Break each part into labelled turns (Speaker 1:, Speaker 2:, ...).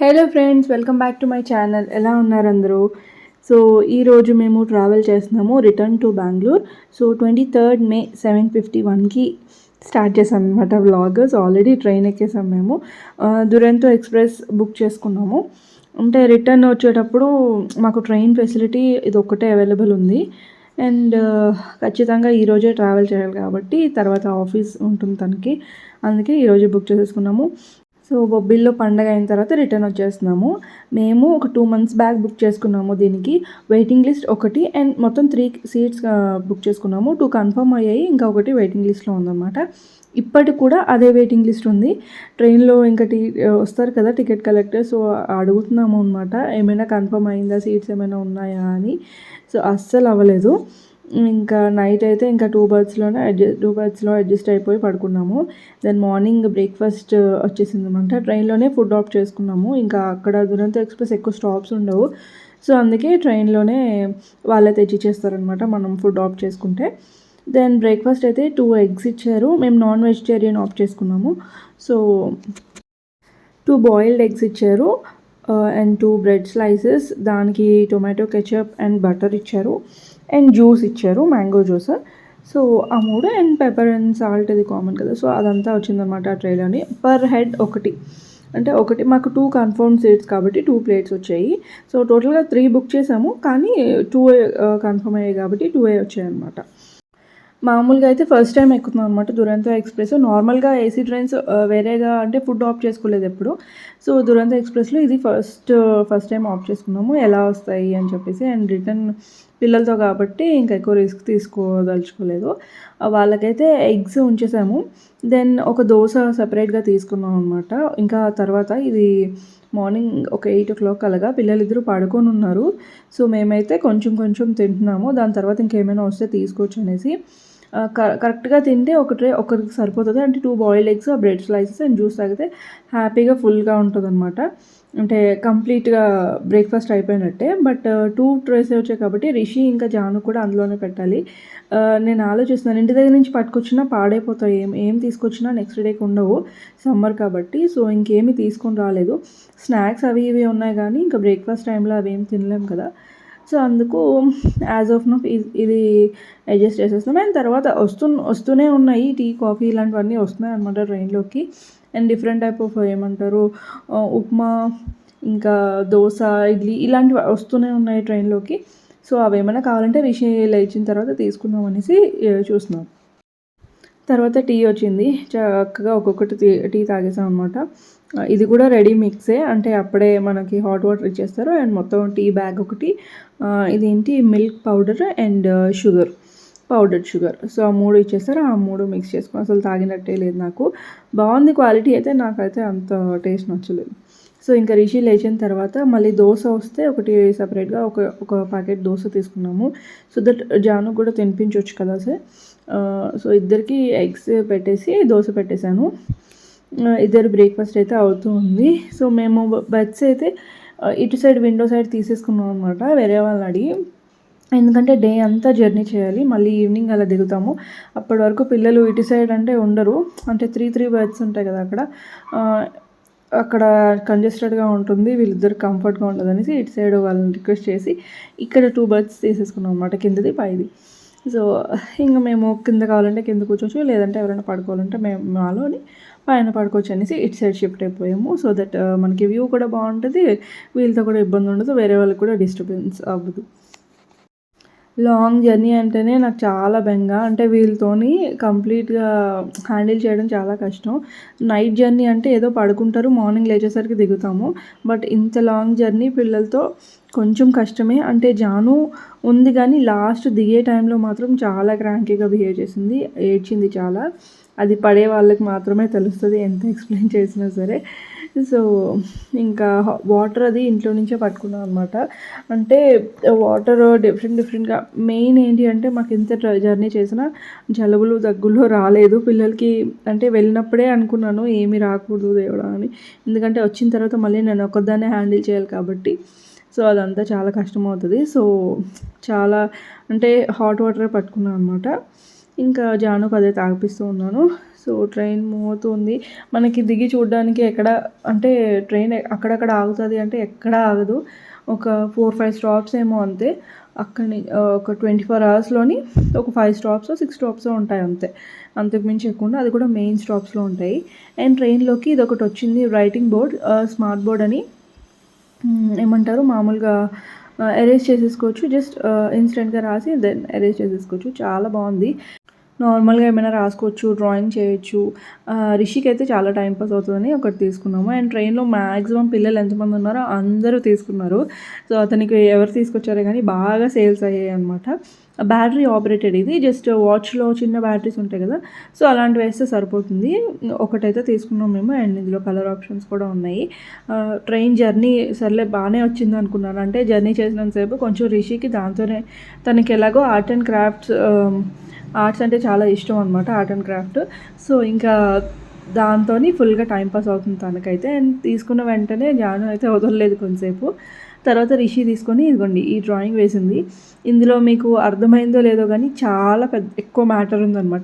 Speaker 1: Hello friends, welcome back to my channel. ఎలా ఉన్నారు అందరూ? సో ఈరోజు మేము ట్రావెల్ చేస్తున్నాము return to Bengaluru. So 23rd May 7:51కి స్టార్ట్ చేసాం అనమాట వ్లాగ్. సో ఆల్రెడీ ట్రైన్ ఎక్కేసాం మేము. దురంతో ఎక్స్ప్రెస్ బుక్ చేసుకున్నాము. అంటే రిటర్న్ వచ్చేటప్పుడు మాకు ట్రైన్ ఫెసిలిటీ ఇది ఒక్కటే అవైలబుల్ ఉంది. అండ్ ఖచ్చితంగా ఈరోజే ట్రావెల్ చేయాలి కాబట్టి తర్వాత ఆఫీస్ ఉంటుంది తనకి, అందుకే ఈరోజే బుక్ చేసేసుకున్నాము. సో బొబ్బిల్లో పండగ అయిన తర్వాత రిటర్న్ వచ్చేస్తున్నాము. మేము ఒక 2 months బ్యాక్ బుక్ చేసుకున్నాము. దీనికి వెయిటింగ్ లిస్ట్ ఒకటి అండ్ మొత్తం 3 seats బుక్ చేసుకున్నాము. 2 కన్ఫర్మ్ అయ్యాయి, ఇంకా ఒకటి వెయిటింగ్ లిస్ట్లో ఉందన్నమాట. ఇప్పటికి కూడా అదే వెయిటింగ్ లిస్ట్ ఉంది. ట్రైన్లో ఇంకా వస్తారు కదా టికెట్ కలెక్టర్, సో అడుగుతున్నాము అనమాట, ఏమైనా కన్ఫర్మ్ అయిందా, సీట్స్ ఏమైనా ఉన్నాయా అని. సో అస్సలు అవ్వలేదు. ఇంకా నైట్ అయితే ఇంకా 2 berthsలో అడ్జస్ట్ అయిపోయి పడుకున్నాము. దెన్ మార్నింగ్ బ్రేక్ఫాస్ట్ వచ్చేసింది అనమాట. ట్రైన్లోనే ఫుడ్ ఆఫ్ చేసుకున్నాము. ఇంకా అక్కడ దురంతో ఎక్స్ప్రెస్ ఎక్కువ స్టాప్స్ ఉండవు, సో అందుకే ట్రైన్లోనే వాళ్ళే తెచ్చిచ్చేస్తారనమాట మనం ఫుడ్ ఆఫ్ చేసుకుంటే. దెన్ బ్రేక్ఫాస్ట్ అయితే 2 eggs ఇచ్చారు. మేము నాన్ వెజిటేరియన్ ఆఫ్ చేసుకున్నాము. సో 2 బాయిల్డ్ ఎగ్స్ ఇచ్చారు అండ్ 2 బ్రెడ్ స్లైసెస్, దానికి టొమాటో కెచప్ అండ్ బటర్ ఇచ్చారు అండ్ జ్యూస్ ఇచ్చారు, మ్యాంగో జ్యూస్. సో ఆ 3 అండ్ పెప్పర్ అండ్ సాల్ట్ ఇది కామన్ కదా, సో అదంతా వచ్చిందనమాట ఆ ట్రైలోని. పర్ హెడ్ ఒకటి, అంటే ఒకటి మాకు 2 కన్ఫర్మ్ సీట్స్ కాబట్టి 2 plates వచ్చాయి. సో టోటల్గా 3 బుక్ చేసాము, కానీ 2 కన్ఫర్మ్ అయ్యాయి కాబట్టి 2 వచ్చాయి అనమాట. మామూలుగా అయితే ఫస్ట్ టైం ఎక్కుతున్నాం అనమాట దురంతో ఎక్స్ప్రెస్. నార్మల్గా ఏసీ ట్రైన్స్ వేరేగా అంటే ఫుడ్ ఆఫ్ చేసుకోలేదు ఎప్పుడు. సో దురంతో ఎక్స్ప్రెస్లో ఇది ఫస్ట్ టైం ఆఫ్ చేసుకున్నాము, ఎలా వస్తాయి అని చెప్పేసి. అండ్ రిటర్న్ పిల్లలతో కాబట్టి ఇంకా ఎక్కువ రిస్క్ తీసుకోదలుచుకోలేదు. వాళ్ళకైతే ఎగ్స్ ఉంచేసాము. దెన్ ఒక దోశ సపరేట్గా తీసుకున్నాం అనమాట. ఇంకా తర్వాత ఇది మార్నింగ్ ఒక 8 o'clock అలాగా పిల్లలిద్దరూ పడుకొని ఉన్నారు. సో మేమైతే కొంచెం కొంచెం తింటున్నాము. దాని తర్వాత ఇంకేమైనా వస్తే తీసుకోవచ్చు అనేసి. కరెక్ట్గా తింటే ఒకరికి సరిపోతుంది. అంటే 2 boiled eggs, bread slices and juice తాగితే హ్యాపీగా ఫుల్గా ఉంటుందన్నమాట. అంటే కంప్లీట్గా బ్రేక్ఫాస్ట్ అయిపోయినట్టే. బట్ 2 trays వచ్చాయి కాబట్టి రిషి ఇంకా జాను కూడా అందులోనే పెట్టాలి. నేను ఆలోచిస్తున్నాను, ఇంటి దగ్గర నుంచి పట్టుకొచ్చినా పాడైపోతాయి, ఏం తీసుకొచ్చినా నెక్స్ట్ డేకి ఉండవు, సమ్మర్ కాబట్టి. సో ఇంకేమీ తీసుకొని రాలేదు. స్నాక్స్ అవి ఇవి ఉన్నాయి, కానీ ఇంకా బ్రేక్ఫాస్ట్ టైంలో అవి ఏం తినలేము కదా. సో అందుకు యాజ్ ఆఫ్ నో ఇది అడ్జస్ట్ చేసేస్తాం. అండ్ తర్వాత వస్తూనే ఉన్నాయి టీ, కాఫీ ఇలాంటివన్నీ వస్తున్నాయి అనమాట ట్రైన్లోకి. అండ్ డిఫరెంట్ టైప్ ఆఫ్ ఏమంటారు, ఉప్మా, ఇంకా దోశ, ఇడ్లీ ఇలాంటివి వస్తూనే ఉన్నాయి ట్రైన్లోకి. సో అవి ఏమైనా కావాలంటే రిషి లేచిన తర్వాత తీసుకుందాం అనేసి చూస్తున్నాం. తర్వాత టీ వచ్చింది. చక్కగా ఒక్కొక్కటి టీ తాగేసాం అనమాట. ఇది కూడా రెడీ మిక్సే, అంటే అప్పుడే మనకి హాట్ వాటర్ ఇచ్చేస్తారు. అండ్ మొత్తం టీ బ్యాగ్ ఒకటి, ఇదేంటి milk powder and powdered sugar, so ఆ 3 ఇచ్చేస్తారు. ఆ 3 మిక్స్ చేసుకుని అసలు తాగినట్టే లేదు నాకు. బాగుంది క్వాలిటీ అయితే, నాకైతే అంత టేస్ట్ నచ్చలేదు. సో ఇంకా రిషి లేచిన తర్వాత మళ్ళీ దోశ వస్తే ఒకటి సపరేట్గా ఒక ప్యాకెట్ దోశ తీసుకున్నాము. సో దట్ జాను కూడా తినిపించవచ్చు కదా సార్. సో ఇద్దరికి ఎగ్స్ పెట్టేసి దోశ పెట్టేశాను. ఇద్దరు బ్రేక్ఫాస్ట్ అయితే అవుతూ ఉంది. సో మేము బెడ్స్ అయితే ఇటు సైడ్ విండో సైడ్ తీసేసుకున్నాం అనమాట, వేరే వాళ్ళని అడిగి. ఎందుకంటే డే అంతా జర్నీ చేయాలి, మళ్ళీ ఈవినింగ్ అలా దిగుతాము. అప్పటి వరకు పిల్లలు ఇటు సైడ్ అంటే ఉండరు, అంటే 3 beds ఉంటాయి కదా అక్కడ కంజెస్టెడ్గా ఉంటుంది, వీళ్ళిద్దరు కంఫర్ట్గా ఉండదు అనేసి ఇటు సైడ్ వాళ్ళని రిక్వెస్ట్ చేసి ఇక్కడ 2 berths తీసేసుకున్నాం అనమాట, కిందది పైది. సో ఇంకా మేము కింద కావాలంటే కింద కూర్చోవచ్చు, లేదంటే ఎవరైనా పడుకోవాలంటే మేము మాలోని పైన పడుకోవచ్చు అనేసి ఇటు సైడ్ షిఫ్ట్ అయిపోయాము. సో దట్ మనకి వ్యూ కూడా బాగుంటుంది, వీళ్ళతో కూడా ఇబ్బంది ఉండదు, వేరే వాళ్ళకి కూడా డిస్టర్బెన్స్ అవ్వదు. లాంగ్ జర్నీ అంటేనే నాకు చాలా బెంగ, అంటే వీళ్ళతోని కంప్లీట్గా హ్యాండిల్ చేయడం చాలా కష్టం. నైట్ జర్నీ అంటే ఏదో పడుకుంటారు, మార్నింగ్ లేచేసరికి దిగుతాము. బట్ ఇంత లాంగ్ జర్నీ పిల్లలతో కొంచెం కష్టమే. అంటే జాను ఉంది, కానీ లాస్ట్ దిగే టైంలో మాత్రం చాలా క్రాంకీగా బిహేవ్ చేసింది, ఏడ్చింది చాలా. అది పడే వాళ్ళకి మాత్రమే తెలుస్తుంది, ఎంత ఎక్స్ప్లెయిన్ చేసినా సరే. సో ఇంకా వాటర్ అది ఇంట్లో నుంచే పట్టుకున్నాం అనమాట. అంటే వాటర్ డిఫరెంట్గా, మెయిన్ ఏంటి అంటే మాకు ఎంత జర్నీ చేసినా జలుబులు దగ్గులు రాలేదు పిల్లలకి. అంటే వెళ్ళినప్పుడే అనుకున్నాను ఏమీ రాకూడదు దేవుడా అని, ఎందుకంటే వచ్చిన తర్వాత మళ్ళీ నేను ఒక్కదాన్నే హ్యాండిల్ చేయాలి కాబట్టి. సో అదంతా చాలా కష్టమవుతుంది. సో చాలా అంటే హాట్ వాటర్ పట్టుకున్నాను అనమాట. ఇంకా జానుకు అదే తాగిపిస్తూ ఉన్నాను. సో ట్రైన్ మూవ్ అవుతుంది. మనకి దిగి చూడడానికి ఎక్కడ అంటే ట్రైన్ అక్కడక్కడ ఆగుతుంది అంటే ఎక్కడ ఆగదు. ఒక 4-5 స్టాప్స్ ఏమో అంతే. అక్కడి ఒక 24 అవర్స్లోని ఒక 5 స్టాప్స్ 6 స్టాప్స్ ఉంటాయి అంతే. అంతకు మించి ఎక్కువ ఉండదు. అది కూడా మెయిన్ స్టాప్స్లో ఉంటాయి. అండ్ ట్రైన్లోకి ఇది ఒకటి వచ్చింది రైటింగ్ బోర్డ్, స్మార్ట్ బోర్డ్ అని ఏమంటారు, మామూలుగా ఎరేజ్ చేసేసుకోవచ్చు. జస్ట్ ఇన్స్టెంట్గా రాసి దెన్ ఎరేజ్ చేసేసుకోవచ్చు. చాలా బాగుంది. నార్మల్గా ఏమైనా రాసుకోవచ్చు, డ్రాయింగ్ చేయొచ్చు. రిషికి అయితే చాలా టైం పాస్ అవుతుందని ఒకటి తీసుకున్నాము. అండ్ ట్రైన్లో మ్యాక్సిమం పిల్లలు ఎంతమంది ఉన్నారో అందరూ తీసుకున్నారు. సో అతనికి ఎవరు తీసుకొచ్చారో కానీ బాగా సేల్స్ అయ్యాయి అనమాట. బ్యాటరీ ఆపరేటెడ్ ఇది. జస్ట్ వాచ్లో చిన్న బ్యాటరీస్ ఉంటాయి కదా, సో అలాంటివి వేస్తే సరిపోతుంది. ఒకటైతే తీసుకున్నాం మేము. అండ్ ఇందులో కలర్ ఆప్షన్స్ కూడా ఉన్నాయి. ట్రైన్ జర్నీ సర్లే బాగానే వచ్చింది అనుకున్నాను. అంటే జర్నీ చేసినంతసేపు కొంచెం రిషికి దాంతోనే, తనకి ఎలాగో ఆర్ట్స్ అంటే చాలా ఇష్టం అనమాట, ఆర్ట్ అండ్ క్రాఫ్ట్. సో ఇంకా దాంతో ఫుల్గా టైంపాస్ అవుతుంది తనకైతే. అండ్ తీసుకున్న వెంటనే జాను అయితే వదలలేదు కొంతసేపు. తర్వాత రిషి తీసుకొని ఇదిగోండి ఈ డ్రాయింగ్ వేసింది. ఇందులో మీకు అర్థమైందో లేదో కానీ చాలా ఎక్కువ మ్యాటర్ ఉందన్నమాట.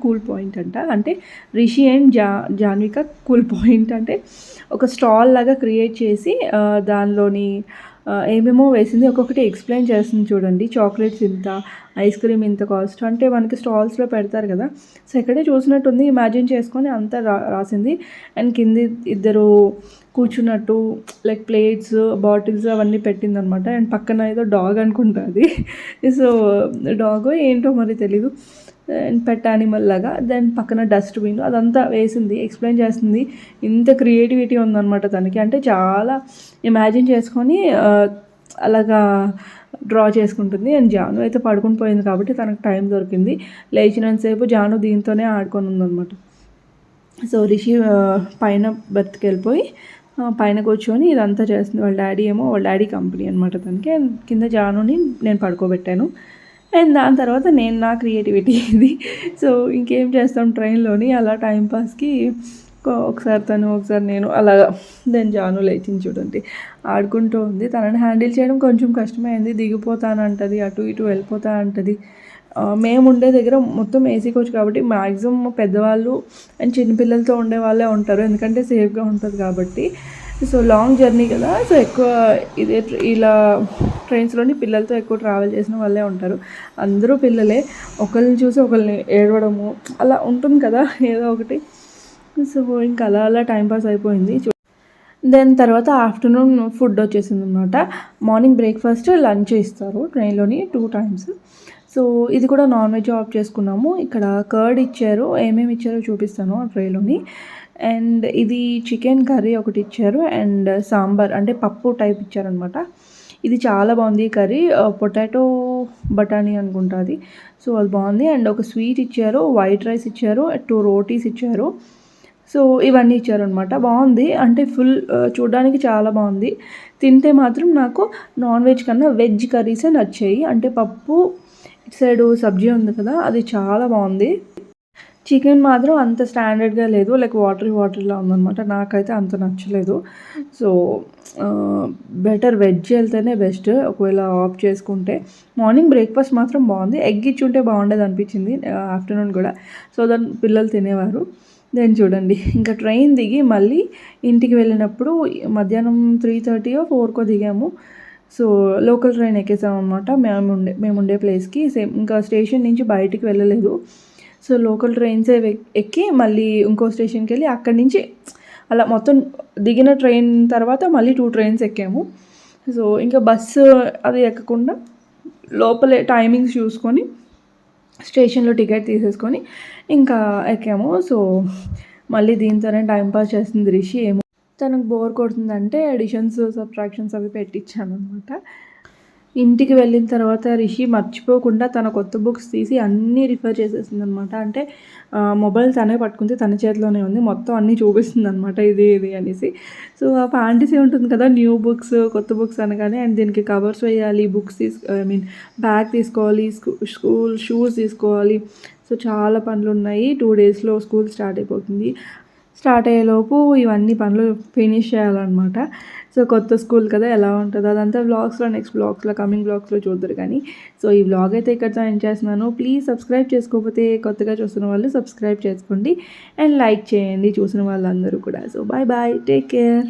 Speaker 1: కూల్ పాయింట్ అంట. అంటే Rishi and Janvika cool point అంటే ఒక స్టాల్ లాగా క్రియేట్ చేసి దానిలోని ఏమేమో వేసింది. ఒక్కొక్కటి ఎక్స్ప్లెయిన్ చేస్తుంది చూడండి. చాక్లెట్స్ ఇంత, ఐస్ క్రీమ్ ఇంత కాస్ట్, అంటే మనకి స్టాల్స్లో పెడతారు కదా, సో ఇక్కడే చూసినట్టుంది. ఇమాజిన్ చేసుకొని అంతా రాసింది. అండ్ కింద ఇద్దరు కూర్చున్నట్టు లైక్ ప్లేట్స్, బాటిల్స్ అవన్నీ పెట్టిందనమాట. అండ్ పక్కన ఏదో డాగ్ అనుకుంటుంది. సో డాగో ఏంటో మరి తెలీదు. అండ్ పెట్ యానిమల్ లాగా. దెన్ పక్కన డస్ట్బిన్ అదంతా వేసింది, ఎక్స్ప్లెయిన్ చేస్తుంది. ఇంత క్రియేటివిటీ ఉందన్నమాట తనకి. అంటే చాలా ఇమాజిన్ చేసుకొని అలాగా డ్రా చేసుకుంటుంది. అండ్ జాను అయితే పడుకుని పోయింది కాబట్టి తనకు టైం దొరికింది. లేచినంతసేపు జాను దీంతోనే ఆడుకొని ఉందన్నమాట. సో రిషి పైన బెర్త్కి వెళ్ళిపోయి పైన కూర్చొని ఇదంతా చేస్తుంది. వాళ్ళ డాడీ కంపెనీ అనమాట తనకి. అండ్ కింద జానుని నేను పడుకోబెట్టాను. అండ్ దాని తర్వాత నేను నా క్రియేటివిటీ ఇది. సో ఇంకేం చేస్తాం ట్రైన్లోని అలా టైంపాస్కి ఒకసారి తను ఒకసారి నేను అలాగా. దెన్ జాను లేచింది చూడండి, ఆడుకుంటూ ఉంది. తనని హ్యాండిల్ చేయడం కొంచెం కష్టమైంది. దిగిపోతానంటది, అటు ఇటు వెళ్ళిపోతా అంటది. మేము ఉండే దగ్గర మొత్తం ఏసీ కోచ్ కాబట్టి మ్యాక్సిమం పెద్దవాళ్ళు అండ్ చిన్నపిల్లలతో ఉండే వాళ్ళే ఉంటారు, ఎందుకంటే సేఫ్గా ఉంటుంది కాబట్టి. సో లాంగ్ జర్నీ కదా, సో ఎక్కువ ఇలా ట్రైన్స్లోని పిల్లలతో ఎక్కువ ట్రావెల్ చేసిన వాళ్ళే ఉంటారు. అందరూ పిల్లలే. ఒకరిని చూసి ఒకరిని ఏడవడము అలా ఉంటుంది కదా ఏదో ఒకటి. సో ఇంకా అలా టైంపాస్ అయిపోయింది. దెన్ తర్వాత ఆఫ్టర్నూన్ ఫుడ్ వచ్చేసింది అనమాట. మార్నింగ్ బ్రేక్ఫాస్ట్, లంచ్ ఇస్తారు ట్రైన్లోని 2 times. సో ఇది కూడా నాన్ వెజ్ ఆప్ట్ చేసుకున్నాము. ఇక్కడ కర్డ్ ఇచ్చారు, ఏమేమి ఇచ్చారో చూపిస్తాను ఆ ట్రైలోని. అండ్ ఇది చికెన్ కర్రీ ఒకటి ఇచ్చారు. అండ్ సాంబార్ అంటే పప్పు టైప్ ఇచ్చారనమాట. ఇది చాలా బాగుంది కర్రీ. పొటాటో బఠానీ అనుకుంటుంది. సో అది బాగుంది. అండ్ ఒక స్వీట్ ఇచ్చారు, వైట్ రైస్ ఇచ్చారు, 2 రోటీస్ ఇచ్చారు. సో ఇవన్నీ ఇచ్చారనమాట. బాగుంది, అంటే ఫుల్ చూడడానికి చాలా బాగుంది. తింటే మాత్రం నాకు నాన్ వెజ్ కన్నా వెజ్ కర్రీసే నచ్చాయి. అంటే పప్పు, ఇటు సైడు సబ్జీ ఉంది కదా, అది చాలా బాగుంది. చికెన్ మాత్రం అంత స్టాండర్డ్గా లేదు, లైక్ వాటర్లా ఉందన్నమాట. నాకైతే అంత నచ్చలేదు. సో బెటర్ వెజ్ వెళ్తేనే బెస్ట్ ఒకవేళ ఆఫ్ చేసుకుంటే. మార్నింగ్ బ్రేక్ఫాస్ట్ మాత్రం బాగుంది. ఎగ్ ఇచ్చుంటే బాగుండేది అనిపించింది ఆఫ్టర్నూన్ కూడా. సో దాని పిల్లలు తినేవారు. దెన్ చూడండి ఇంకా ట్రైన్ దిగి మళ్ళీ ఇంటికి వెళ్ళినప్పుడు మధ్యాహ్నం 3:30 or 4 దిగాము. సో లోకల్ ట్రైన్ ఎక్కేసాం అనమాట. మేముండే ప్లేస్కి. సేమ్ ఇంకా స్టేషన్ నుంచి బయటికి వెళ్ళలేదు. సో లోకల్ ట్రైన్సే ఎక్కి మళ్ళీ ఇంకో స్టేషన్కి వెళ్ళి అక్కడి నుంచి అలా మొత్తం దిగిన ట్రైన్ తర్వాత మళ్ళీ 2 trains ఎక్కాము. సో ఇంకా బస్సు అది ఎక్కకుండా లోపలే టైమింగ్స్ చూసుకొని స్టేషన్లో టికెట్ తీసేసుకొని ఇంకా ఎక్కాము. సో మళ్ళీ దీంతోనే టైంపాస్ చేస్తుంది రిషి. ఏమో తనకు బోర్ కొడుతుందంటే అడిషన్స్, సబ్ట్రాక్షన్స్ అవి పెట్టించాను అనమాట. ఇంటికి వెళ్ళిన తర్వాత రిషి మర్చిపోకుండా తన కొత్త బుక్స్ తీసి అన్నీ రిఫర్ చేసేసింది అనమాట. అంటే మొబైల్ తనే పట్టుకుంది, తన చేతిలోనే ఉంది, మొత్తం అన్నీ చూపిస్తుంది అనమాట, ఇది అనేసి. సో ఆ ఫ్యాంటసీ ఉంటుంది కదా, న్యూ బుక్స్, కొత్త బుక్స్ అనగానే. అండ్ దీనికి కవర్స్ వేయాలి, బుక్స్ బ్యాగ్ తీసుకోవాలి, స్కూల్ షూస్ తీసుకోవాలి. సో చాలా పనులు ఉన్నాయి. 2 daysలో స్కూల్ స్టార్ట్ అయిపోతుంది. స్టార్ట్ అయ్యేలోపు ఇవన్నీ పనులు ఫినిష్ చేయాలన్నమాట. సో కొత్త స్కూల్ కదా ఎలా ఉంటుందో అదంతా వ్లాగ్స్లో నెక్స్ట్ వ్లాగ్స్లో కమింగ్ వ్లాగ్స్లో చూద్దరు కానీ. సో ఈ వ్లాగ్ అయితే ఇక్కడితో ఎండ్ చేస్తున్నాను. ప్లీజ్ సబ్స్క్రైబ్ చేసుకోకపోతే కొత్తగా చూస్తున్న వాళ్ళు సబ్స్క్రైబ్ చేసుకోండి అండ్ లైక్ చేయండి చూసిన వాళ్ళందరూ కూడా. So bye bye, take care.